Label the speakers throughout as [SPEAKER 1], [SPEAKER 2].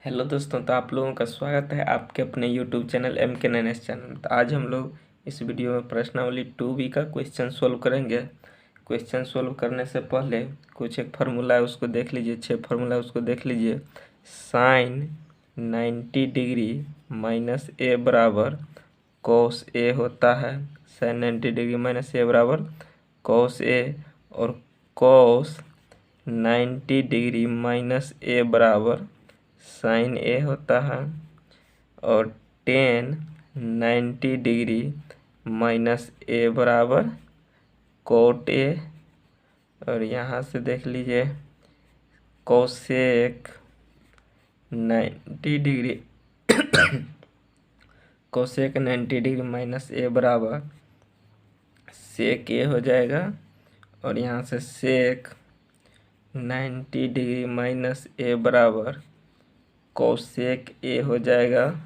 [SPEAKER 1] Hello दोस्तों, तो आप लोगों का स्वागत है आपके अपने यूट्यूब चैनल MK9S चैनल। तो आज हम लोग इस वीडियो में प्रश्नावली 2B का क्वेश्चन सोल्व करेंगे। क्वेश्चन सोल्व करने से पहले कुछ एक फार्मूला है उसको देख लीजिए, 6 फार्मूला है उसको देख लीजिए। साइन 90 डिग्री माइनस ए बराबर कॉस ए होता है। साइन 90 डिग्री माइनस ए बराबर कॉस ए, और कॉस 90 डिग्री माइनस ए बराबर साइन ए होता है। और टेन 90 डिग्री माइनस ए बराबर कोट ए। और यहाँ से देख लीजिए cosec 90 degree cosec 90 degree minus A बराबर सेक ए हो जाएगा। और यहाँ से सेक 90 डिग्री माइनस ए बराबर कोसेक ए हो जाएगा।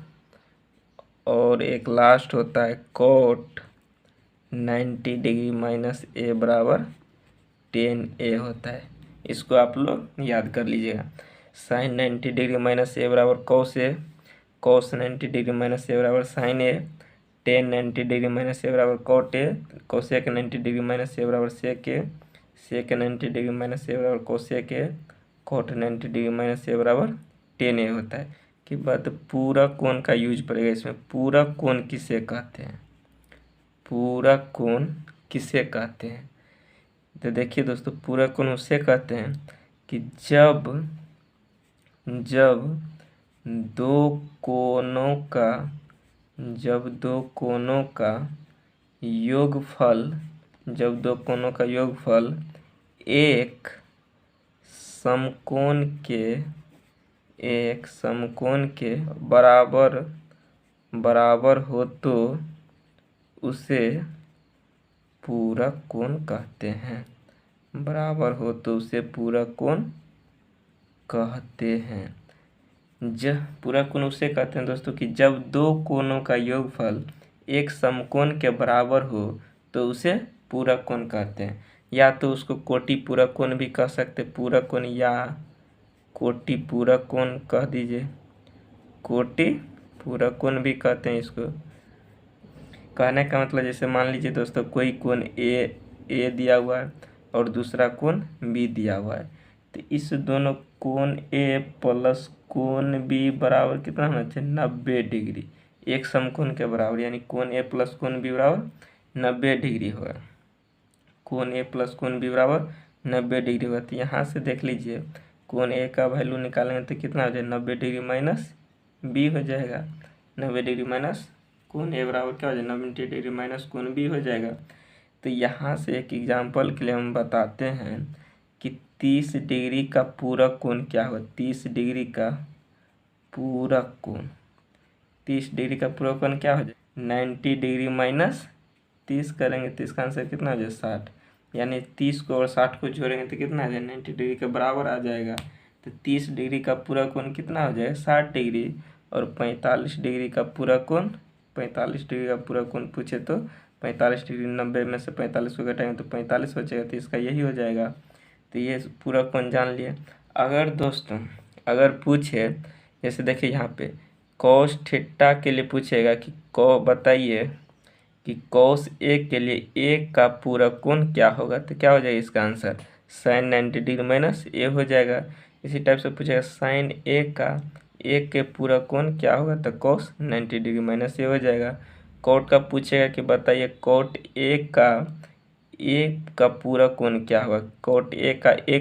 [SPEAKER 1] और एक लास्ट होता है कोट 90 डिग्री माइनस ए बराबर टेन ए होता है। इसको आप लोग याद कर लीजिएगा। साइन 90 डिग्री माइनस ए बराबर cos A, cos 90 degree minus A बराबर sine A, tan 90 degree minus A बराबर cot A, cosec 90 degree minus A बराबर sec A, sec 90 degree minus A बराबर cosec A, cot 90 degree minus A बराबर tan ए होता है। कि बात पूरा कोण का यूज पड़ेगा इसमें। पूरा कोण किसे कहते हैं? पूरा कोण किसे कहते हैं? तो देखिए दोस्तों, पूरा कोण उसे कहते हैं कि जब दो कोणों का योगफल एक समकोण के बराबर हो तो उसे पूरक कोण कहते हैं। बराबर हो तो उसे पूरक कोण कहते हैं। पूरक कोण उसे कहते हैं दोस्तों कि जब दो कोणों का योगफल एक समकोण के बराबर हो तो उसे पूरक कोण कहते हैं। या तो उसको कोटि पूरक कोण भी कह सकते, पूरक कोण या कोटि पूरक कोण कह दीजिए। कोटि पूरक कोण भी कहते हैं इसको। कहने का मतलब जैसे मान लीजिए दोस्तों, कोई कोण ए दिया हुआ है और दूसरा कोण बी दिया हुआ है, तो इस दोनों कोण ए प्लस कोण बी बराबर कितना होना चाहिए? 90 डिग्री। एक समकोण के बराबर, यानी कोण ए प्लस कोण बी बराबर 90 डिग्री होगा। कोण ए प्लस कोण बी बराबर 90 डिग्री होगा। तो यहाँ से देख लीजिए, कोण ए का वैल्यू निकालेंगे तो कितना हो जाएगा? 90 डिग्री माइनस बी हो जाएगा। 90 डिग्री माइनस कोण ए बराबर क्या हो जाएगा? 90 डिग्री माइनस कोण बी हो जाएगा। तो यहाँ से एक एग्जाम्पल के लिए हम बताते हैं कि 30 डिग्री का पूरक कोण क्या होगा। 30 डिग्री का पूरक कोण, 30 डिग्री का पूरक कोण क्या हो जाएगा? 90 डिग्री माइनस 30 करेंगे तो इसका आंसर कितना हो जाएगा? 60। यानी 30 को और 60 को जोड़ेंगे तो कितना आ जाएगा? 90 डिग्री के बराबर आ जाएगा। तो 30 डिग्री का पूरक कोण कितना हो जाएगा? 60 डिग्री। और 45 डिग्री का पूरक कोण, 45 डिग्री का पूरक कोण पूछे तो 45 डिग्री, 90 में से 45 को घटाएंगे तो 45 बचेगा, तो इसका यही हो जाएगा। तो ये पूरक कोण जान लिए। अगर दोस्तों पूछे, जैसे देखिए यहाँ पे कॉस थीटा के लिए पूछेगा कि बताइए कि कॉस ए के लिए ए का पूरक कोण क्या होगा, तो क्या हो जाएगा इसका आंसर? साइन 90 डिग्री माइनस ए हो जाएगा। इसी टाइप से पूछेगा साइन ए के पूरक कोण क्या होगा, तो कॉस 90 डिग्री माइनस ए हो जाएगा। कोट का पूछेगा कि बताइए कोट ए का पूरक कोण क्या होगा। कोट ए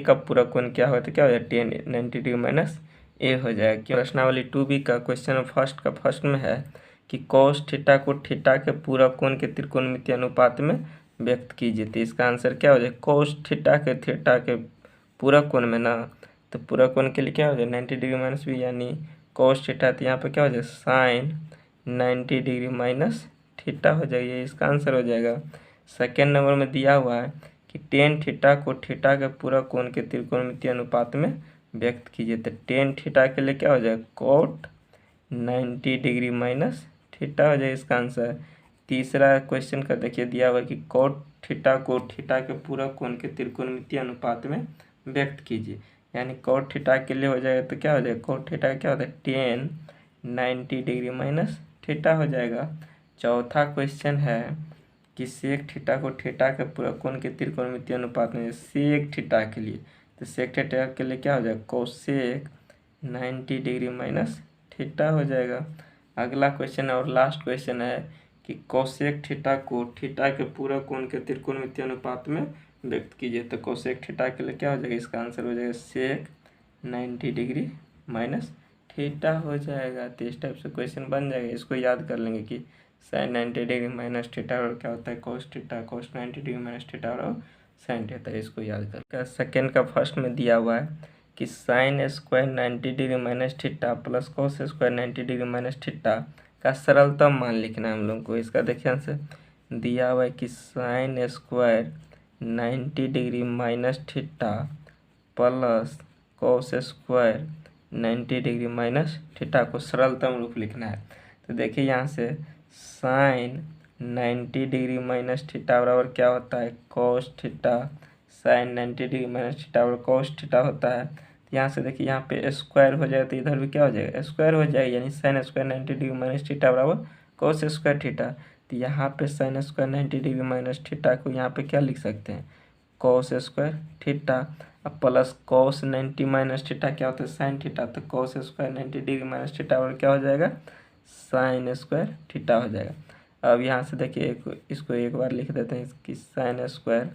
[SPEAKER 1] का पूरक कोण क्या होगा, तो क्या हो जाएगा? 90 डिग्री माइनस ए हो जाएगा। क्यों? प्रश्नावली 2B का क्वेश्चन फर्स्ट में है कि कॉस थीटा को थीटा के पूरक कोण के त्रिकोणमितीय अनुपात में व्यक्त कीजिए। तो इसका आंसर क्या हो जाएगा? कॉस थीटा के पूरक कोण में ना, तो पूरक कोण के लिए क्या हो जाएगा? 90 डिग्री माइनस बी, यानी कॉस थीटा। तो यहाँ पर क्या हो जाएगा? साइन 90 डिग्री माइनस थीटा हो जाएगा। ये इसका आंसर हो जाएगा। सेकेंड नंबर में दिया हुआ है कि टेन थीटा को थीटा के पूरक कोण के त्रिकोणमितीय अनुपात में व्यक्त कीजिए। तो टेन थीटा के लिए क्या हो जाएगा? कोट 90 डिग्री माइनस थीटा हो जाएगा इसका आंसर। तीसरा क्वेश्चन का देखिए दिया हुआ है कि कोट थीटा को थीटा के पूरक कोण के त्रिकोणमितीय अनुपात में व्यक्त कीजिए। यानी cot थीटा के लिए हो जाएगा तो क्या हो जाएगा, cot थीटा क्या होता है, tan 90 डिग्री माइनस थीटा हो जाएगा। चौथा क्वेश्चन है कि सेक थीटा को थीटा के पूरा कोण के त्रिकोणमितीय अनुपात में, सेक थीटा के लिए, तो सेक थीटा के लिए क्या हो जाएगा, कोसेक 90 डिग्री माइनस थीटा हो जाएगा। अगला क्वेश्चन और लास्ट क्वेश्चन है कि कोसेक थीटा को थीटा के पूरा कोण के त्रिकोणमितीय अनुपात में व्यक्त कीजिए। तो कोसेक थीटा के लिए क्या हो जाएगा, इसका आंसर हो जाएगा सेक 90 डिग्री माइनस थीटा हो जाएगा। तो इस टाइप से क्वेश्चन बन जाएगा। इसको याद कर लेंगे कि साइन 90 डिग्री माइनस थीटा और क्या होता है, कोस थीटा, कोस 90 डिग्री माइनस थीटा और साइन थीटा, इसको याद कर। सेकेंड का फर्स्ट में दिया हुआ है कि sine square 90 degree minus theta plus cos square 90 degree minus theta का सरलतम मान लिखना है हम लोग को। इसका देखिए आंसर दिया हुआ है कि sine square 90 degree minus theta plus cos square 90 degree minus theta को सरलतम रूप लिखना है। तो देखिए यहाँ से साइन 90 डिग्री माइनस थीटा बराबर क्या होता है, cos theta, sine 90 degree minus theta बराबर कोस थीटा होता है। तो यहाँ से देखिए यहाँ पे स्क्वायर हो जाएगा तो इधर भी क्या हो जाएगा, स्क्वायर हो जाएगा, यानी sign square 90 degree minus theta बराबर कोस स्क्वायर थीटा। तो यहाँ पे sign square 90 degree minus theta को यहाँ पे क्या लिख सकते हैं, कोस स्क्वायर थीटा। अब प्लस कोस 90 माइनस थीटा क्या होता है, साइन थीटा, तो cos square 90 degree minus theta और क्या हो जाएगा, साइन स्क्वायर थीटा हो जाएगा। अब यहाँ से देखिए इसको एक बार लिख देते हैं कि sine square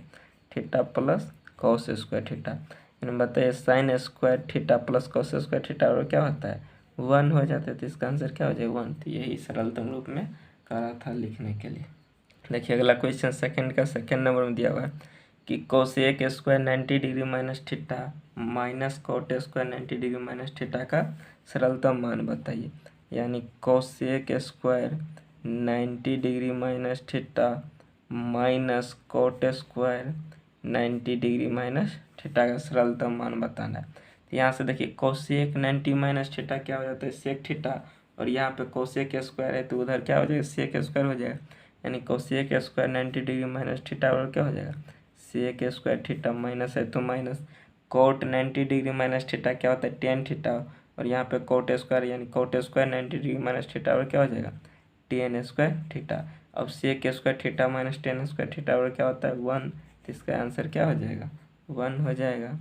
[SPEAKER 1] theta plus cos square theta, यानी बताइए sign square theta plus cos square theta और क्या होता है, 1 हो जाता है। तो इसका आंसर क्या हो जाएगा, 1। तो यही सरलतम रूप में करा था लिखने के लिए। देखिए अगला क्वेश्चन सेकंड का सेकंड नंबर में दिया हुआ है कि cosec square 90 degree minus theta minus cot square 90 degree minus theta का सरलतम मान बताइए। यानी cosec square 90 degree minus theta minus cot square 90 degree minus theta का सरलतम मान बताना है। तो यहाँ से देखिए कोसेक 90 माइनस थीटा क्या हो जाता है, सेक थीटा, और यहाँ पे कोसेक स्क्वायर है तो उधर क्या हो जाएगा, सेक स्क्वायर हो जाएगा। यानी cosec square 90 degree minus theta और क्या हो जाएगा, सेक स्क्वायर थीटा, माइनस है तो minus, cot 90 degree minus theta क्या होता है, टेन थीटा, और यहाँ पे कोट स्क्वायर यानी cot square 90 degree minus theta और क्या हो जाएगा, टेन स्क्वायर थीटा। अब sec square theta minus tan square theta और क्या होता है, 1। तो इसका आंसर क्या हो जाएगा, 1 हो जाएगा।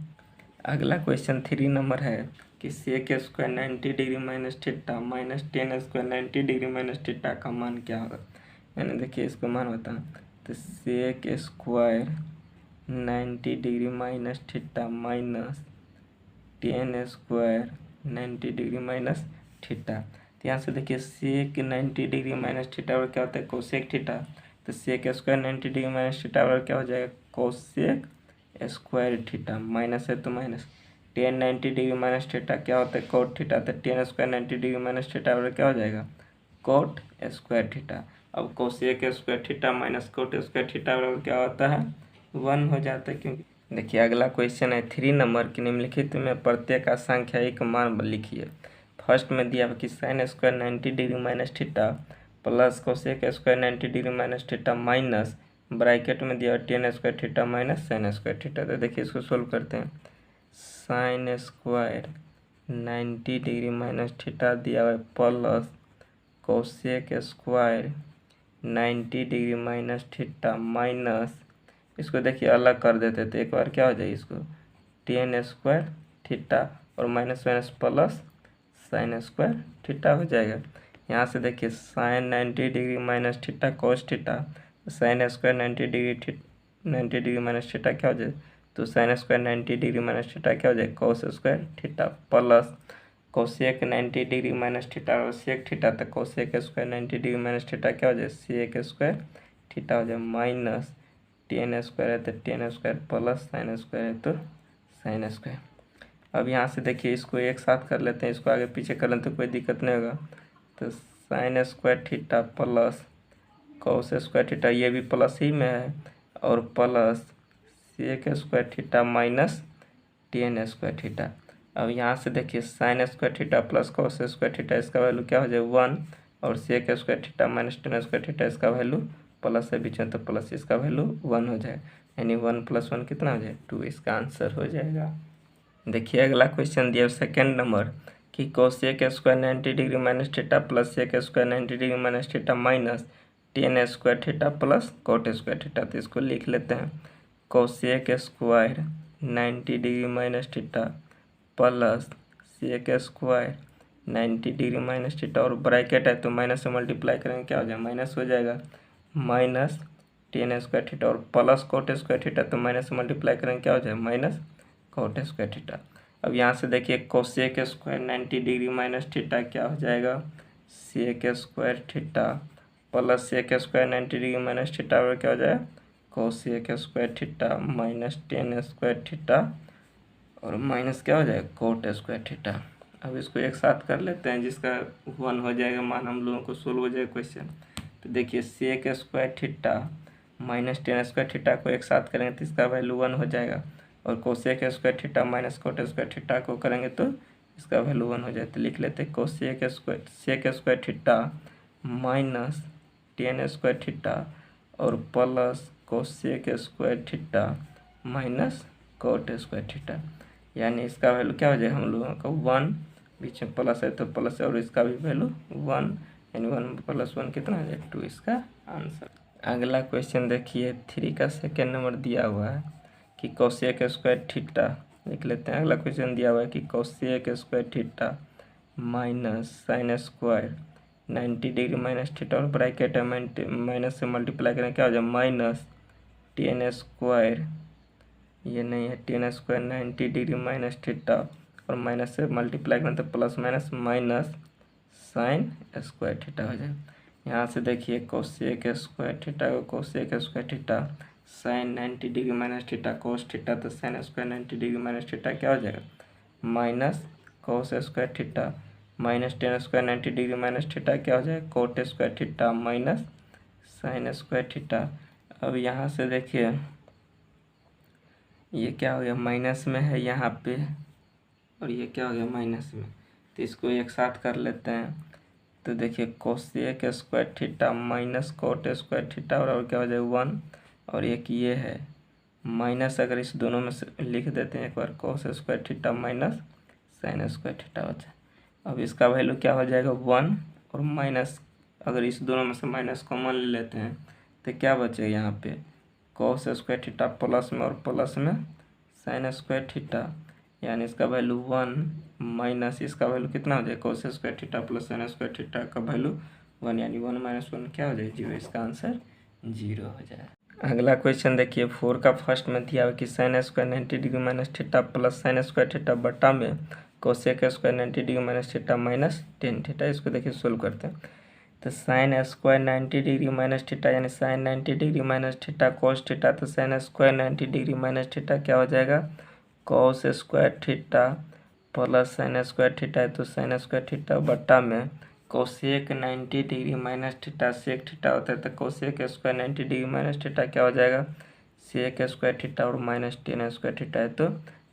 [SPEAKER 1] अगला क्वेश्चन 3 नंबर है कि sec square 90 degree minus theta minus tan square 90 degree minus theta का मान क्या होगा। यानी देखिए इसको मान बताना, तो sec square 90 degree minus theta minus tan square 90 degree minus theta. तो यहाँ से देखिए सेक 90 डिग्री माइनस थीटा और क्या होता है, कोसेक थीटा। तो sec square 90 degree minus theta और क्या हो जाएगा, कोसेक स्क्वायर थीटा, माइनस है तो minus, tan 90 degree minus theta क्या होता है, कोट थीटा। तो tan square 90 degree minus theta और क्या हो जाएगा, कोट स्क्वायर थीटा। अब cosec square theta minus cot square theta बराबर क्या होता है, 1 हो जाता है। क्योंकि देखिए अगला क्वेश्चन है 3 नंबर की, निम्नलिखित में प्रत्येक असंख्यायिक मान लिखिए। फर्स्ट में दिया कि sine square 90 degree minus theta plus cosec square 90 degree minus theta minus bracket में दिया ten square theta minus sine square theta. तो देखिए इसको सोल्व करते हैं। Sign square 90 degree minus theta दिया हुआ है plus cosec square 90 degree minus theta minus, इसको देखिए अलग कर देते तो एक बार क्या हो जाएगी, इसको टेन स्क्वायर थीटा और minus minus plus sine square theta हो जाएगा। यहाँ से देखिए sine 90 degree minus theta cos theta, sine square 90 degree minus theta क्या हो जाए, तो sine square 90 degree minus theta क्या हो जाए, cos square theta plus cosec 90 degree minus theta और सेक थीटा, तो cosec square 90 degree minus theta क्या हो जाए, सेक स्क्वायर थीटा हो जाए माइनस टेन स्क्वायर है तो tan square plus sine square है तो साइन स्क्वायर। अब यहाँ से देखिए इसको एक साथ कर लेते हैं, इसको आगे पीछे कर लेते तो कोई दिक्कत नहीं होगा। तो sine square theta plus cos square theta, ये भी प्लस ही में है, और plus sec square theta minus tan square theta. अब यहाँ से देखिए sine square theta plus cos square theta, इसका वैल्यू क्या हो जाए 1, और sec square theta minus tan square theta इसका वैल्यू प्लस है बीच में तो प्लस इसका वैल्यू 1 हो जाए, यानी 1 + 1 कितना हो जाए 2, इसका आंसर हो जाएगा। देखिए अगला क्वेश्चन दिया सेकेंड नंबर कि cosec square 90 degree minus theta plus sec square 90 degree minus theta minus tan square theta plus cot square theta. तो इसको लिख लेते हैं cosec square 90 degree minus theta plus sec square 90 degree minus theta, और bracket है तो minus से multiply करेंगे क्या हो जाएगा, माइनस हो जाएगा, माइनस टेन स्क्वायर थीटा, और प्लस कोट स्क्वायर थीटा तो माइनस से मल्टीप्लाई करेंगे क्या हो जाएगा, माइनस कोट स्क्वायर थीटा। अब यहाँ से देखिए cosec square 90 degree minus theta क्या हो जाएगा, sec square theta plus sec square 90 degree minus theta और क्या हो जाएगा, cosec square theta minus tan square theta और माइनस क्या हो जाएगा, कोट स्क्वायर थीटा। अब इसको एक साथ कर लेते हैं जिसका 1 हो जाएगा मान, हम लोगों को सोल्व हो जाएगा क्वेश्चन। तो देखिए sec square theta minus tan square theta को एक साथ करेंगे तो इसका वैल्यू 1 हो जाएगा, और cosec square theta minus cot square theta को करेंगे तो इसका वैल्यू 1 हो जाए। तो लिख लेते हैं cosec square sec square theta minus tan square theta और plus cosec square theta minus cot square theta, यानी इसका वैल्यू क्या हो जाएगा, हम लोगों का 1, बीच में प्लस है तो प्लस है, और इसका भी वैल्यू 1, यानी 1 + 1 कितना हो जाएगा, 2 इसका आंसर। अगला क्वेश्चन देखिए 3 का सेकेंड नंबर दिया हुआ है कि कोसेक स्क्वायर थीटा, लिख लेते हैं। अगला क्वेश्चन दिया हुआ है कि cosec square theta minus sine square 90 degree minus theta, और ब्रैकेट है माइनस से मल्टीप्लाई करें क्या हो जाए, माइनस टेन स्क्वायर, ये नहीं है, tan square 90 degree minus theta और माइनस से मल्टीप्लाई करें तो plus minus minus sine square theta हो जाएगा। यहाँ से देखिए कोसेक स्क्वायर थीटा को cosec square theta sine 90 degree minus theta cos theta, तो sine square 90 degree minus theta क्या हो जाएगा, minus cos square theta minus tan square 90 degree minus theta क्या हो जाएगा, cot square theta minus sine square theta. अब यहाँ से देखिए ये क्या हो गया, माइनस में है यहाँ पे, और ये क्या हो गया माइनस में, तो इसको एक साथ कर लेते हैं। तो देखिए cosec square theta minus cot square theta और क्या हो जाएगा 1, और एक ये है माइनस, अगर इस दोनों में से लिख देते हैं एक बार, cos square theta minus sine square theta हो जाए। अब इसका वैल्यू क्या हो जाएगा 1, और माइनस, अगर इस दोनों में से माइनस कॉमन ले लेते हैं तो क्या बचेगा यहाँ पे, कोस स्क्वायर थीटा प्लस में और प्लस में साइन स्क्वायर थीटा, यानी इसका वैल्यू 1 माइनस इसका वैल्यू कितना हो जाएगा, cos square theta plus sine square theta का वैल्यू 1, यानी 1 - 1 क्या हो जाएगा, 0, इसका आंसर 0 हो जाएगा। अगला क्वेश्चन देखिए 4 का फर्स्ट में दिया हुआ कि sine square 90 degree minus theta plus sine square theta बटा में cosec square 90 degree minus theta minus tan theta. इसको देखिए सोल्व करते हैं। तो sine square 90 degree minus theta यानी sine 90 degree minus theta cos theta, तो sine square 90 degree minus theta क्या हो जाएगा, cos square theta plus sine square theta है तो साइन स्क्वायर थीटा बटा में cosec 90 degree minus theta sec theta होता है, तो cosec square 90 degree minus theta क्या हो जाएगा, सेक स्क्वायर थीटा, और माइनस टेन स्क्वायर थीटा है तो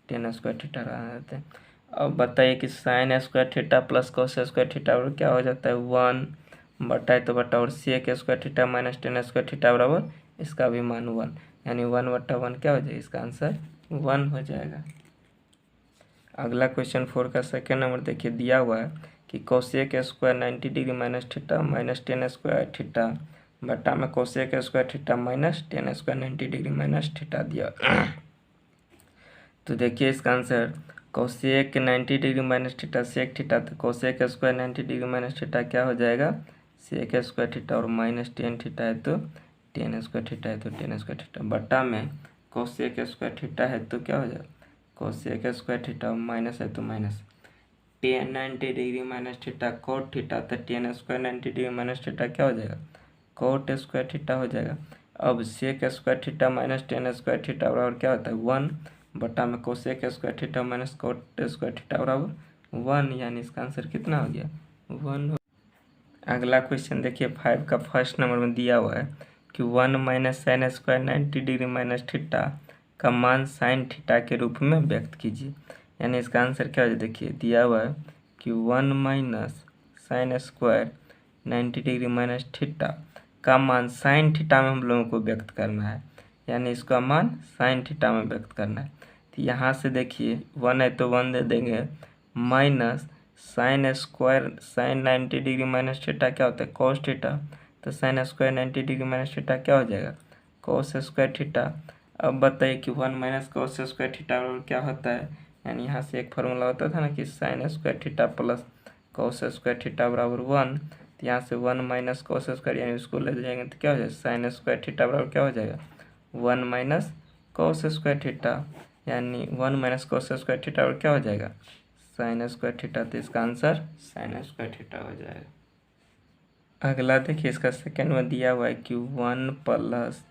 [SPEAKER 1] टेन स्क्वायर थीटा रह जाते हैं। अब बताइए कि sine square theta plus cos square theta और क्या हो जाता है 1 बटा है तो बटा, और sec square theta minus tan square theta बराबर इसका भी मान 1, यानी 1/1 क्या हो जाएगा, इसका आंसर 1 हो जाएगा। अगला क्वेश्चन 4 का सेकेंड नंबर देखिए दिया हुआ है कि cosec square 90 degree minus theta minus tan square theta बटा में cosec square theta minus tan square 90 degree minus theta दिया। तो देखिए इसका answer cosec 90 degree minus theta sec theta, तो cosec square 90 degree minus theta क्या हो जाएगा, सेक स्क्वायर थीटा, और माइनस टेन थीटा है तो टेन स्क्वायर थीटा है तो टेन स्क्वायर थीटा बटा में कोसेक स्क्वायर थीटा है तो क्या हो जाएगा, कोसेक स्क्वायर थीटा माइनस है तो minus tan 90 degree minus theta cot theta, तो tan square 90 degree minus theta क्या हो जाएगा, कोट स्क्वायर थीटा हो जाएगा। अब sec square theta minus tan square theta बराबर क्या होता है 1 बटा में cosec square theta minus cot square theta बराबर 1, यानी इसका आंसर कितना हो गया 1। अगला क्वेश्चन देखिए 5 का फर्स्ट नंबर में दिया हुआ है कि 1 minus sine square 90 degree minus theta का मान साइन थीटा के रूप में व्यक्त कीजिए, यानी इसका आंसर क्या हो जाए, देखिए दिया हुआ है कि 1 minus sine square 90 degree minus theta का मान साइन थीटा में हम लोगों को व्यक्त करना है, यानी इसका मान साइन थीटा में व्यक्त करना है। तो तो यहाँ से देखिए 1 है तो 1 दे देंगे, minus sine square sine 90 degree minus theta क्या होता है कॉस थीटा, तो sine square 90 degree minus theta क्या हो जाएगा कॉस स्क्वायर थीटा। अब बताइए कि 1 माइनस कॉस स्क्वायर थीटा बराबर क्या होता है, यानी यहाँ से एक फार्मूला होता था ना कि sine square theta plus cos square theta बराबर 1, तो यहाँ से 1 माइनस कॉस स्क्वायर यानी उसको ले जाएंगे तो क्या हो जाएगा साइन स्क्वायर थीटा बराबर क्या हो जाएगा 1 माइनस कॉस स्क्वायर थीटा, यानी 1 माइनस कॉस स्क्वायर थीटा बराबर क्या हो जाएगा साइन स्क्वायर थीटा, तो इसका आंसर साइन स्क्वायर थीटा हो जाएगा। अगला देखिए इसका सेकेंड में दिया हुआ है कि 1 plus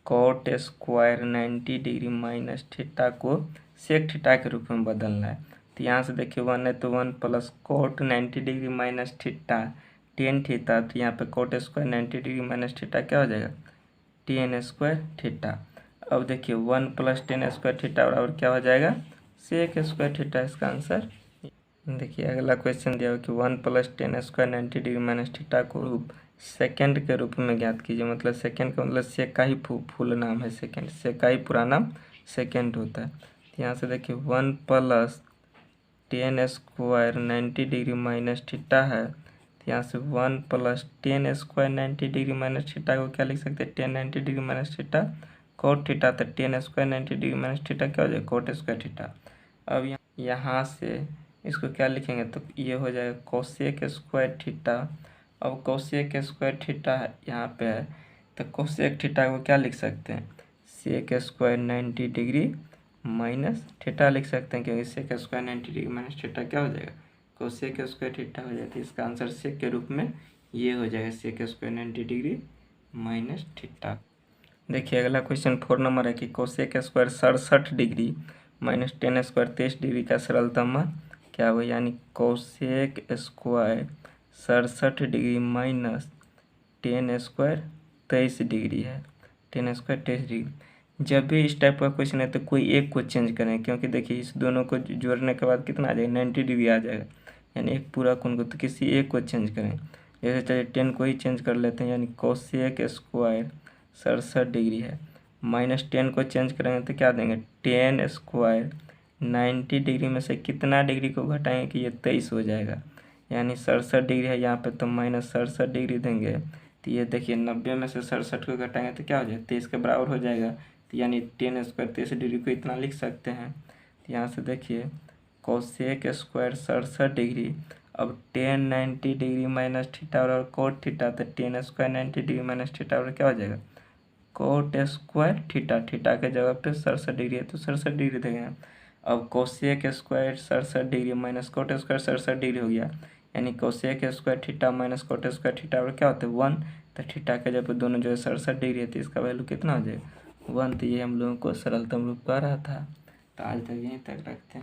[SPEAKER 1] cot square 90 degree minus theta को सेक थीटा के रूप में बदलना है। तो यहाँ से देखिए 1 है तो 1 plus cot 90 degree minus theta tan theta, तो यहाँ पे cot square 90 degree minus theta क्या हो जाएगा टेन स्क्वायर थीटा। अब देखिए 1 प्लस टेन स्क्वायर थीटा बराबर क्या हो जाएगा सेक स्क्वायर थीटा, इसका आंसर। देखिए अगला क्वेश्चन दिया हुआ कि 1 plus tan square 90 degree minus theta को रूप सेकेंड के रूप में ज्ञात कीजिए। मतलब सेकेंड का मतलब सेक का ही फुल नाम है सेकेंड, सेक का ही पूरा नाम सेकेंड होता है। तो यहाँ से देखिए 1 plus tan square 90 degree minus theta है, तो यहाँ से 1 plus tan square 90 degree minus theta को क्या लिख सकते हैं tan 90 degree minus theta cot theta, तो tan square 90 degree minus theta क्या हो जाएगा कोट स्क्वायर थीटा। अब यहाँ से इसको क्या लिखेंगे तो ये हो जाएगा कोसेक स्क्वायर थीटा। अब कोसेक स्क्वायर थीटा यहाँ पे है तो कोसेक थीटा को क्या लिख सकते हैं sec square 90 degree minus theta लिख सकते हैं, क्योंकि sec square 90 degree minus theta क्या हो जाएगा कोसेक स्क्वायर थीटा हो जाती है। इसका आंसर सेक के रूप में ये हो जाएगा sec square 90 degree minus theta. देखिए अगला क्वेश्चन 4 नंबर है कि cosec square 67 degree minus tan square 23 degree का सरलतम मान क्या हुआ, यानी cosec square 67 degree minus tan square 23 degree है, टेन स्क्वायर 23 डिग्री। जब भी इस टाइप का क्वेश्चन है तो कोई एक को चेंज करें, क्योंकि देखिए इस दोनों को जोड़ने के बाद कितना आ जाएगा 90 डिग्री आ जाएगा, यानी एक पूरा कोण को, तो किसी एक को चेंज करें। जैसे चलिए 10 को ही चेंज कर लेते हैं, यानी कोसेक स्क्वायर 67 डिग्री है माइनस 10 को चेंज करेंगे तो क्या देंगे टेन स्क्वायर 90 डिग्री में से कितना डिग्री को घटाएंगे कि ये 23 हो जाएगा, यानी 67 डिग्री है यहाँ पे तो माइनस 67 डिग्री देंगे, तो ये देखिए 90 में से 67 को घटाएंगे तो क्या हो जाएगा 23 के बराबर हो जाएगा, तो यानी टेन स्क्वायर 23 डिग्री को इतना लिख सकते हैं। तो यहाँ से देखिए कोसेक स्क्वायर 67 डिग्री, अब टेन 90 डिग्री माइनस थीटा और कोट थीटा, तो tan square 90 degree minus theta और क्या हो जाएगा कोट स्क्वायर थीटा, थीटा के जगह पे 67 डिग्री है तो 67 डिग्री देंगे। अब cosec square 67 degree minus cot square 67 degree हो गया, यानी cosec square theta minus cot square theta और क्या होता है 1, तो थीटा के जगह पे दोनों जो है 67 डिग्री है तो इसका वैल्यू कितना हो जाएगा 1। तो ये हम लोगों को सरलतम रूप कह रहा था। तो आज तक यहीं तक रखते हैं।